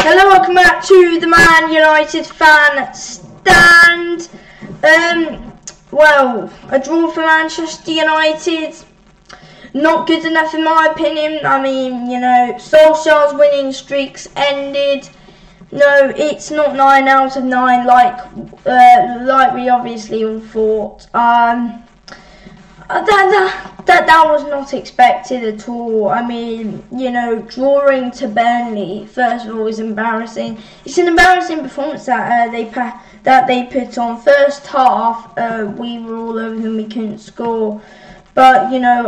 Hello, welcome back to the Man United fan stand. Well, a draw for Manchester United, not good enough in my opinion. I mean, you know, Solskjaer's winning streaks ended. No, it's not 9 out of 9 like we obviously all thought. That was not expected at all. I mean, you know, drawing to Burnley, first of all, is embarrassing. It's an embarrassing performance that they put on. First half, we were all over them, we couldn't score. But, you know,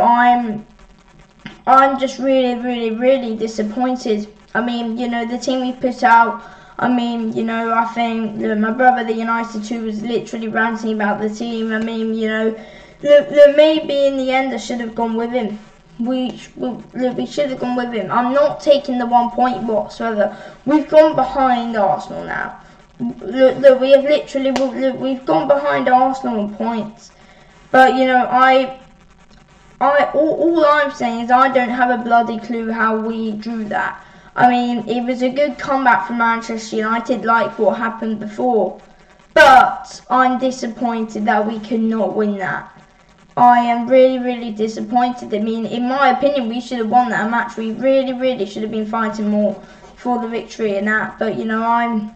I'm just really disappointed. I mean, you know, the team we put out, I mean, you know, I think my brother, the United too, was literally ranting about the team. I mean, you know, maybe in the end I should have gone with him. We should have gone with him. I'm not taking the 1 point whatsoever. We've gone behind Arsenal now. Look, we have literally we've gone behind Arsenal on points. But you know, all I'm saying is I don't have a bloody clue how we drew that. I mean, it was a good comeback from Manchester United, like what happened before. But I'm disappointed that we could not win that. I am really disappointed. I mean, in my opinion, we should have won that match. We really should have been fighting more for the victory in that. But you know, I'm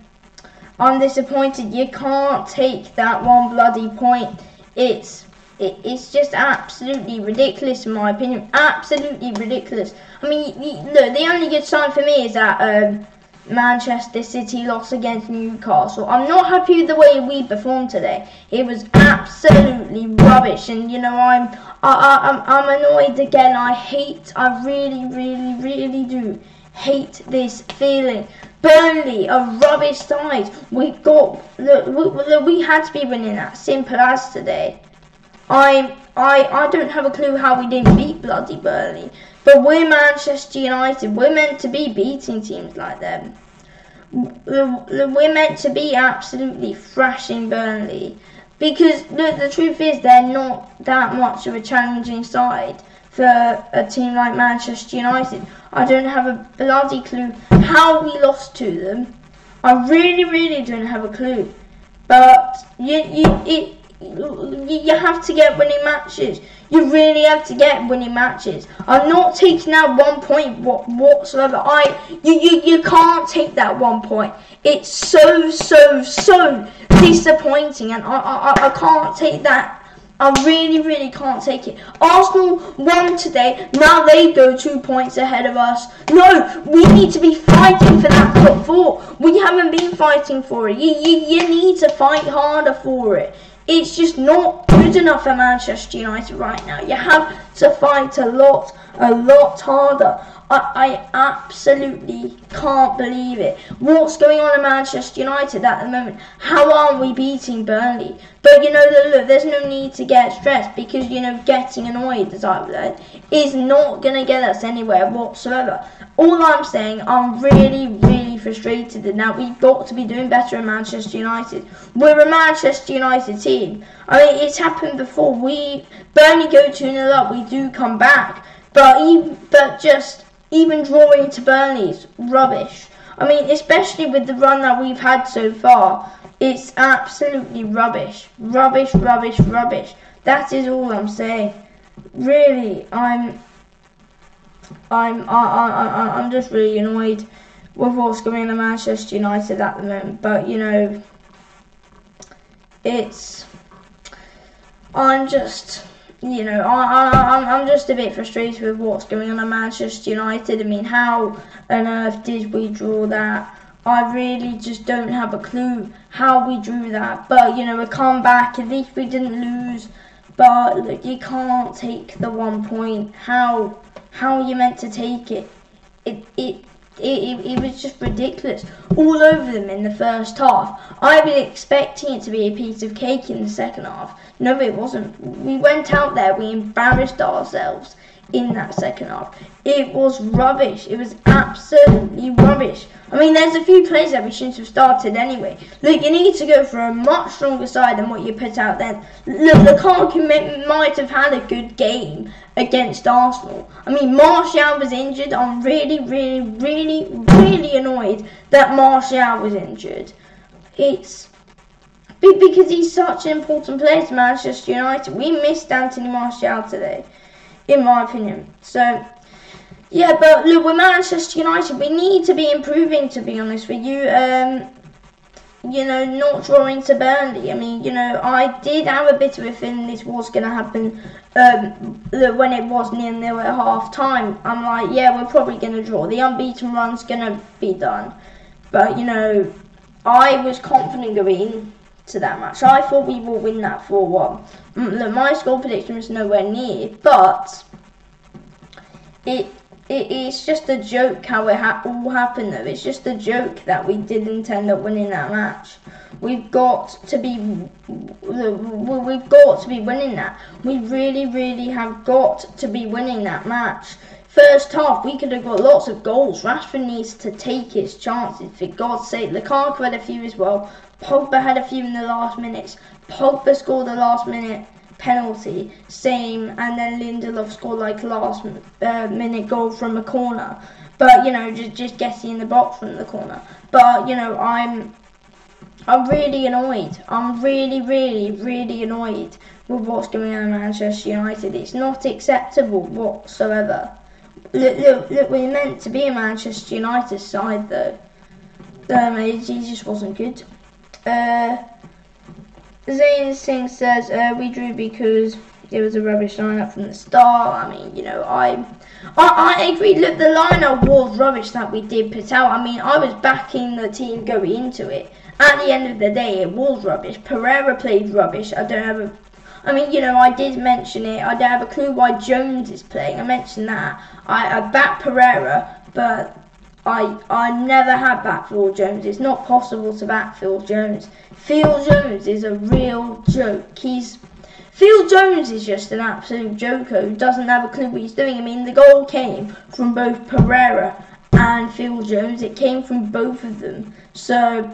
disappointed. You can't take that one bloody point. It's just absolutely ridiculous in my opinion. Absolutely ridiculous. I mean, look, the only good sign for me is that Manchester City lost against Newcastle. I'm not happy with the way we performed today. It was absolutely rubbish, and you know, I'm annoyed again. I really do hate this feeling. Burnley, a rubbish side. We had to be winning that. Simple as today. I don't have a clue how we didn't beat bloody Burnley. But we're Manchester United. We're meant to be beating teams like them. We're meant to be absolutely thrashing Burnley. Because the truth is, they're not that much of a challenging side for a team like Manchester United. I don't have a bloody clue how we lost to them. I really don't have a clue. But you have to get winning matches. You really have to get winning matches. I'm not taking that 1 point whatsoever. You can't take that 1 point. It's so disappointing, and I can't take that. I really can't take it. Arsenal won today. Now they go 2 points ahead of us. No, we need to be fighting for that top 4. We haven't been fighting for it. You need to fight harder for it. It's just not good enough for Manchester United right now. You have to fight a lot harder. I absolutely can't believe it. What's going on in Manchester United at the moment? How aren't we beating Burnley? But you know, look, there's no need to get stressed, because you know, getting annoyed, as I've learned, is not going to get us anywhere whatsoever. All I'm saying, I'm really frustrated, and now we've got to be doing better in Manchester United. We're a Manchester United team. I mean, it's happened before. Burnley go 2-0 up, we do come back, but even drawing to Burnley is rubbish. I mean, especially with the run that we've had so far, it's absolutely rubbish. Rubbish. That is all I'm saying. Really, I'm just really annoyed with what's going on in Manchester United at the moment. But you know, I'm just a bit frustrated with what's going on at Manchester United. I mean, how on earth did we draw that? I really just don't have a clue how we drew that. But you know, a comeback, at least we didn't lose. But look, you can't take the 1 point. How are you meant to take it? It was just ridiculous. All over them in the first half. I was expecting it to be a piece of cake in the second half. No, it wasn't. We went out there, we embarrassed ourselves. in that second half. It was rubbish. It was absolutely rubbish. I mean, there's a few plays that we shouldn't have started anyway. Look, you need to go for a much stronger side than what you put out then. Look, Lukaku might have had a good game against Arsenal. I mean, Martial was injured. I'm really annoyed that Martial was injured. It's because he's such an important player to Manchester United. We missed Anthony Martial today, in my opinion. So, yeah, but look, with Manchester United, we need to be improving, to be honest with you. You know, not drawing to Burnley. I mean, you know, I did have a bit of a feeling this was going to happen when it was 0-0 at half time. I'm like, yeah, we're probably going to draw. The unbeaten run's going to be done. But, you know, I was confident going to that match. I thought we will win that 4-1. Look, my score prediction was nowhere near, but it's just a joke how it all happened, though. It's just a joke that we didn't end up winning that match. We've got to be winning that. We really have got to be winning that match. First half, we could have got lots of goals. Rashford needs to take his chances, for God's sake. Lukaku had a few as well. Pogba had a few in the last minutes. Pogba scored the last minute penalty, same, and then Lindelof scored like a last minute goal from a corner. But, you know, just getting in the box from the corner. But, you know, I'm really annoyed. I'm really annoyed with what's going on in Manchester United. It's not acceptable whatsoever. Look, we're meant to be a Manchester United side, though. It just wasn't good. Zayn Singh says, we drew because it was a rubbish lineup from the start. I mean, you know, I agree. Look, the lineup was rubbish that we did put out. I mean, I was backing the team going into it. At the end of the day, it was rubbish. Pereira played rubbish. I mean, you know, I did mention it. I don't have a clue why Jones is playing. I mentioned that. I backed Pereira, but I never had back Phil Jones. It's not possible to back Phil Jones. Phil Jones is a real joke. Phil Jones is just an absolute joker who doesn't have a clue what he's doing. I mean, the goal came from both Pereira and Phil Jones. It came from both of them. So,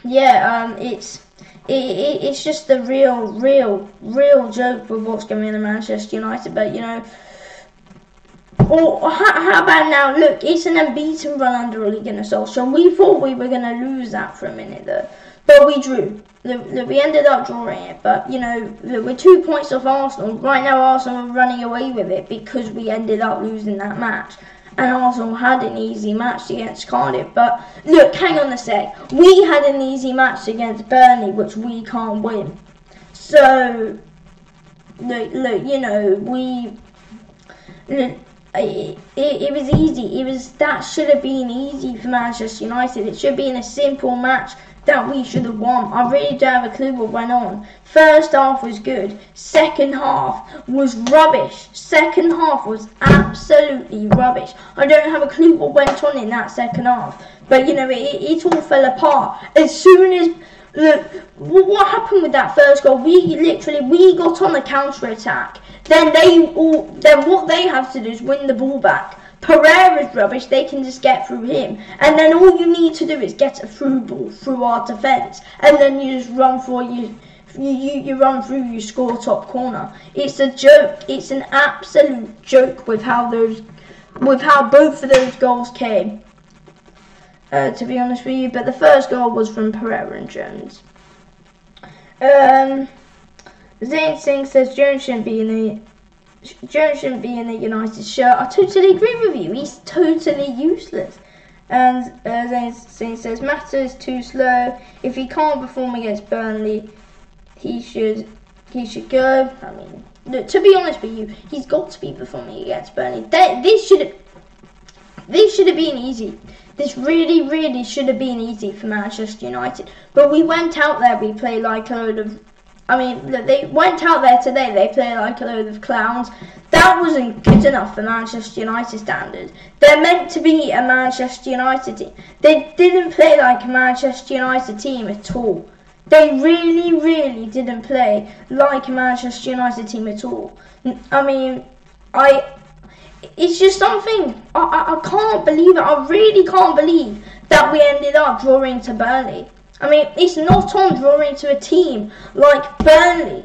yeah, it's just a real joke with what's going on in Manchester United. But, you know, or how about now? Look, it's an unbeaten run under Ole Gunnar Solskjaer. We thought we were going to lose that for a minute, though. But we drew. Look, we ended up drawing it. But, you know, look, we're 2 points off Arsenal. Right now, Arsenal are running away with it because we ended up losing that match. And Arsenal had an easy match against Cardiff. But, look, hang on a sec. We had an easy match against Burnley, which we can't win. So, look, you know, it was easy. That should have been easy for Manchester United. It should have been a simple match that we should have won. I really don't have a clue what went on. First half was good. Second half was rubbish. Second half was absolutely rubbish. I don't have a clue what went on in that second half. But, you know, it all fell apart. As soon as... Look, what happened with that first goal? We got on the counter-attack. Then what they have to do is win the ball back. Pereira's rubbish, they can just get through him. And then all you need to do is get a through ball through our defence. And then you just run for you run through, you score top corner. It's a joke. It's an absolute joke with how both of those goals came. To be honest with you, but the first goal was from Pereira and Jones. Zayn Singh says Jones shouldn't be in the United shirt. I totally agree with you. He's totally useless. And Zayn Singh says Mata is too slow. If he can't perform against Burnley, he should go. I mean, look, to be honest with you, he's got to be performing against Burnley. This should have been easy. This really should have been easy for Manchester United. But we went out there, we played like a load of... I mean, look, they went out there today, they played like a load of clowns. That wasn't good enough for Manchester United standards. They're meant to be a Manchester United team. They didn't play like a Manchester United team at all. They really didn't play like a Manchester United team at all. I mean... It's just something, I can't believe it. I really can't believe that we ended up drawing to Burnley. I mean, it's not on drawing to a team like Burnley.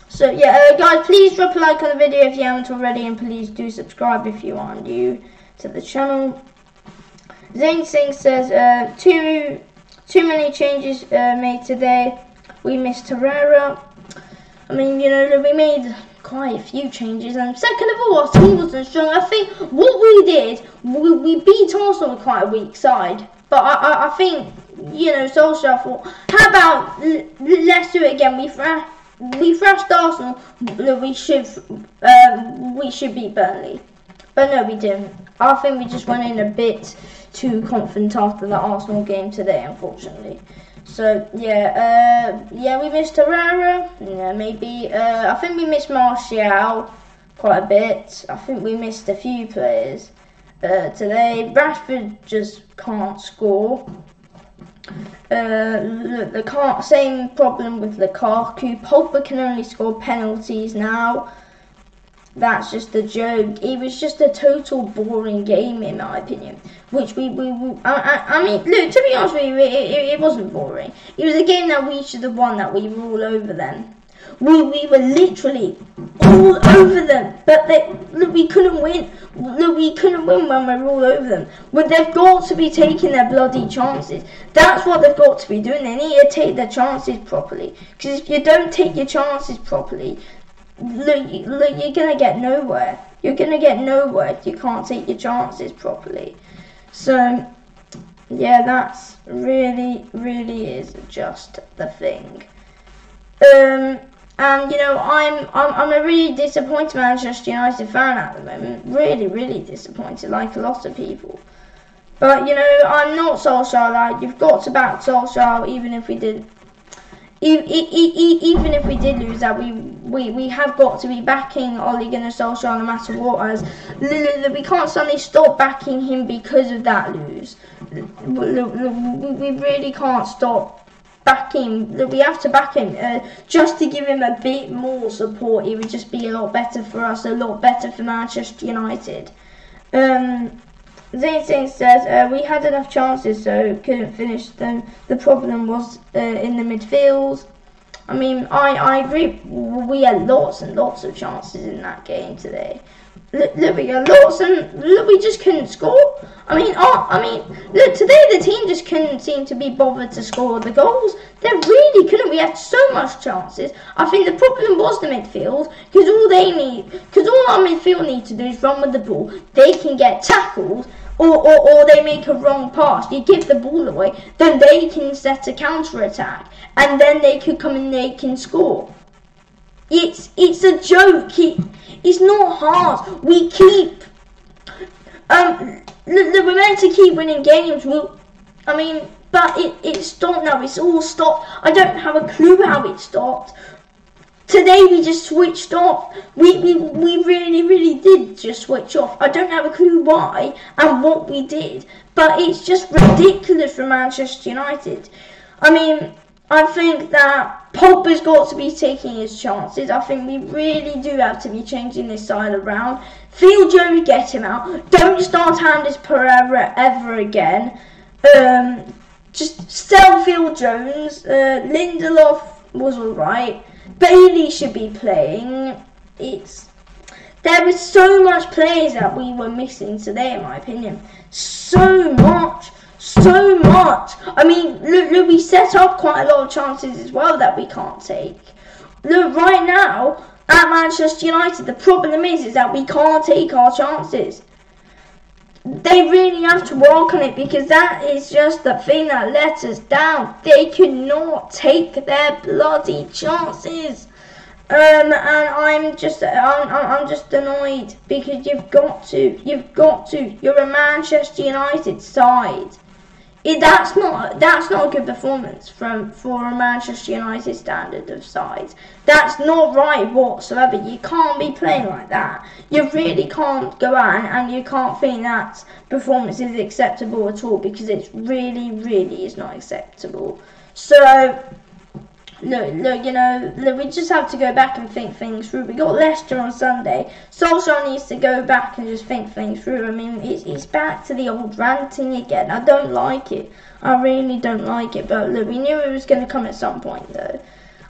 So yeah, guys, please drop a like on the video if you haven't already, and please do subscribe if you are new to the channel. Zane Singh says, too many changes made today. We missed Herrera. I mean, you know, we made quite a few changes, and second of all, our team wasn't strong. I think what we did, we beat Arsenal with quite a weak side, but I think, you know, Solskjaer thought, how about let's do it again. We thrashed Arsenal. We should beat Burnley, but no, we didn't. I think we just went in a bit too confident after the Arsenal game today, unfortunately. So yeah, we missed Herrera. Yeah, maybe. I think we missed Martial quite a bit. I think we missed a few players today. Rashford just can't score. Same problem with Lukaku. Pogba can only score penalties now. That's just a joke. It was just a total boring game, in my opinion. Which I mean, look, to be honest with you, it wasn't boring. It was a game that we should have won, that we were all over them. We were literally all over them, but we couldn't win. Look, we couldn't win when we were all over them. But they've got to be taking their bloody chances. That's what they've got to be doing. They need to take their chances properly. Because if you don't take your chances properly, look, you're gonna get nowhere. You're gonna get nowhere if you can't take your chances properly. So yeah, that's really is just the thing. And you know, I'm a really disappointed Manchester United fan at the moment. Really disappointed, like a lot of people. But you know, I'm not Solskjaer. Like, you've got to back Solskjaer, even if we did. Even if we did lose that, we have got to be backing Ole Gunnar Solskjaer no matter what. As we can't suddenly stop backing him because of that lose. We really can't stop backing. We have to back him just to give him a bit more support. It would just be a lot better for us, a lot better for Manchester United. Zane Singh says, we had enough chances, so couldn't finish them. The problem was in the midfield. I mean, I agree. We had lots and lots of chances in that game today. Look, we had lots, and look, we just couldn't score. I mean, look, today the team just couldn't seem to be bothered to score the goals. They really couldn't. We had so much chances. I think the problem was the midfield, because all our midfield need to do is run with the ball. They can get tackled, or they make a wrong pass. You give the ball away, then they can set a counter attack, and then they could come and they can score. It's a joke. It's not hard. We keep we're meant to keep winning games. I mean, but it stopped now. It's all stopped. I don't have a clue how it stopped. Today we just switched off. We really did just switch off. I don't have a clue why and what we did, but it's just ridiculous for Manchester United. I mean, I think that Pogba's got to be taking his chances. I think we really do have to be changing this side around. Phil Jones, get him out. Don't start Anders Pereira ever again. Just sell Phil Jones. Lindelof was alright. Bailey should be playing. There was so much players that we were missing today, in my opinion. So much. I mean, look, we set up quite a lot of chances as well that we can't take. Look, right now, at Manchester United, the problem is that we can't take our chances. They really have to work on it, because that is just the thing that let us down. They could not take their bloody chances. And I'm just annoyed, because you've got to. You're a Manchester United side. That's not a good performance for a Manchester United standard of sides. That's not right whatsoever. You can't be playing like that. You really can't go out and you can't think that performance is acceptable at all, because it really is not acceptable. So look, you know, look, we just have to go back and think things through. We got Leicester on Sunday. Solskjaer needs to go back and just think things through. I mean, it's back to the old ranting again. I don't like it. I really don't like it. But look, we knew it was going to come at some point, though.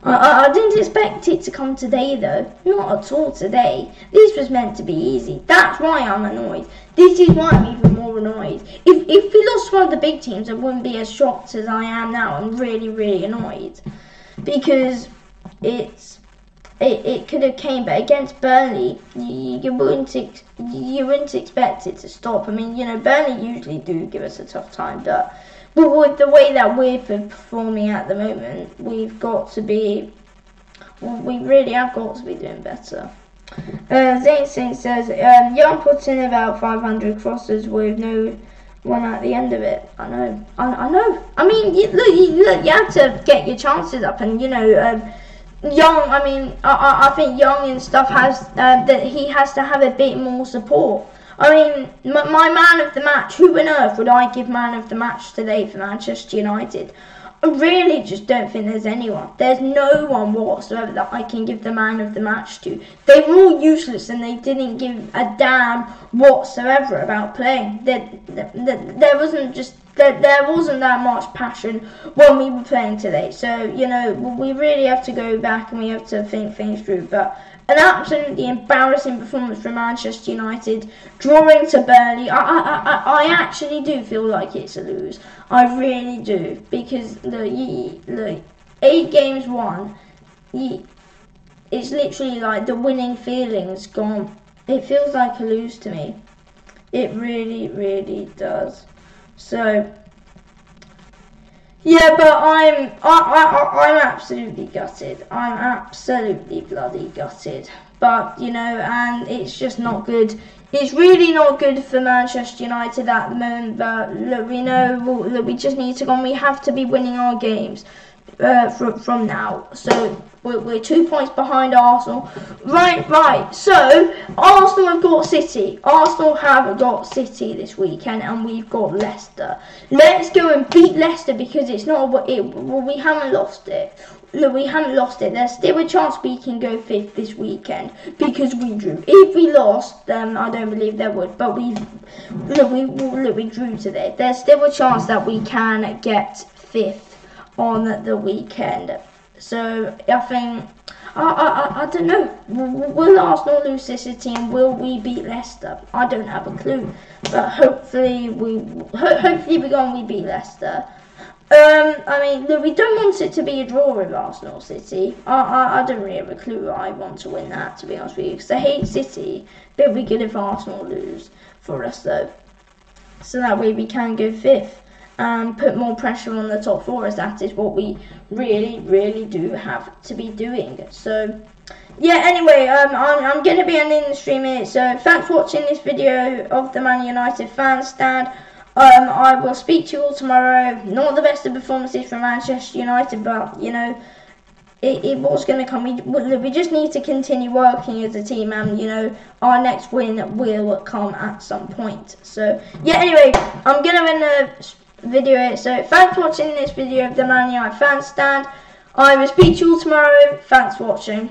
I didn't expect it to come today, though. Not at all today. This was meant to be easy. That's why I'm annoyed. This is why I'm even more annoyed. If we lost one of the big teams, I wouldn't be as shocked as I am now. I'm really, really annoyed. Because it could have came, but against Burnley, you wouldn't expect it to stop. I mean, you know, Burnley usually do give us a tough time, but with the way that we're performing at the moment, we really have got to be doing better. Zane Singh says, Young puts in about 500 crosses with no one at the end of it. I know. I mean, look, you have to get your chances up, and you know, Young. I mean, I think Young and stuff has that he has to have a bit more support. I mean, my man of the match. Who on earth would I give man of the match today for Manchester United? I really just don't think there's anyone. There's no one whatsoever that I can give the man of the match to. They were all useless and they didn't give a damn whatsoever about playing. There wasn't that much passion when we were playing today. So, you know, we really have to go back and we have to think things through. But an absolutely embarrassing performance from Manchester United, drawing to Burnley. I actually do feel like it's a lose. I really do, because look, 8 games won. It's literally like the winning feeling's gone. It feels like a lose to me. It really, really does. So yeah, but I'm absolutely gutted. I'm absolutely bloody gutted. But you know, and it's just not good. It's really not good for Manchester United at the moment. But look, we know look, we just need to go on. We have to be winning our games from now. So we're 2 points behind Arsenal. Right. So Arsenal have got City. Arsenal have got City this weekend, and we've got Leicester. Let's go and beat Leicester, because it's not we haven't lost it. Look, we haven't lost it. There's still a chance we can go 5th this weekend because we drew. If we lost, then I don't believe there would. But we drew today. There's still a chance that we can get 5th on the weekend. So I think I don't know. Will Arsenal lose this City, and will we beat Leicester? I don't have a clue. But hopefully we go and we beat Leicester. I mean, look, we don't want it to be a draw with Arsenal City. I don't really have a clue. I want to win that, to be honest with you, because I hate City. But it'd be good if Arsenal lose for us, though, so that way we can go 5th and put more pressure on the top 4, as that is what we really, really do have to be doing. So yeah, anyway, I'm going to be ending the stream here. So thanks for watching this video of the Man United fan stand. I will speak to you all tomorrow. Not the best of performances from Manchester United, but you know, it was going to come. We just need to continue working as a team, and you know, our next win will come at some point. So yeah, anyway, I'm going to end the video here. So thanks for watching this video of the Man United fan stand. I will speak to you all tomorrow. Thanks for watching.